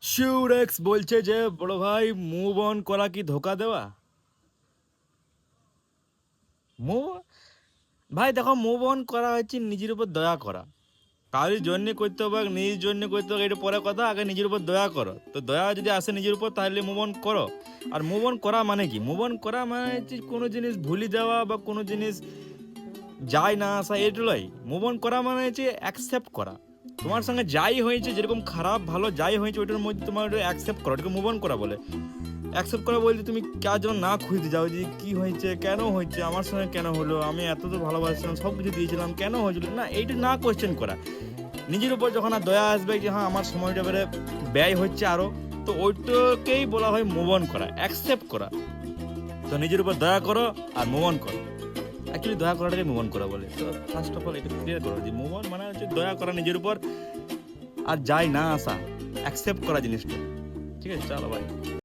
শিউরেক্স বলছে যে বড় ভাই মুভ অন করা কি ধোকা দেওয়া। মুভ ভাই দেখো, মুভ অন করা হচ্ছে নিজের উপর দয়া করা। কারোর জন্য করতে হবে, নিজের জন্য করতে হবে, এটা পরে কথা। আগে নিজের উপর দয়া করো, তো দয়া যদি আসে নিজের উপর তাহলে মুভ অন করো। আর মুভ অন করা মানে কি? মুভ অন করা মানে হচ্ছে কোনো জিনিস ভুলে যাওয়া বা কোনো জিনিস যায় না আসা, এগুলোই মুভ অন করা মানে হচ্ছে অ্যাকসেপ্ট করা। তোমার সঙ্গে যাই হয়েছে, যেরকম খারাপ ভালো যাই হয়েছে, ওইটার মধ্যে তোমার অ্যাকসেপ্ট করা, ওটাকে মুভ অন করা বলে। অ্যাকসেপ্ট করা বলতে তুমি কার জন্য না খুঁজতে যাও যে কি হয়েছে, কেন হয়েছে, আমার সঙ্গে কেন হলো, আমি এত তো ভালোবাসছিলাম, সব কিছু দিয়েছিলাম, কেন হয়েছিল না, এইটা না কোয়েশ্চেন করা। নিজের উপর যখন আর দয়া আসবে যে হ্যাঁ আমার সময়টা বেড়ে ব্যয় হচ্ছে আরও, তো ওইটাকেই বলা হয় মুভ অন করা, অ্যাকসেপ্ট করা। তো নিজের উপর দয়া করো আর মুভ অন করো। অ্যাকচুয়ালি দয়া করাটাকে মুভ অন করা বলে। তো ফার্স্ট অফ অল এটা ক্লিয়ার করো যে মুভ অন মানে হচ্ছে দয়া করা নিজের উপর, আর যাই না আসা অ্যাকসেপ্ট করা জিনিসটা। ঠিক আছে, চলো ভাই।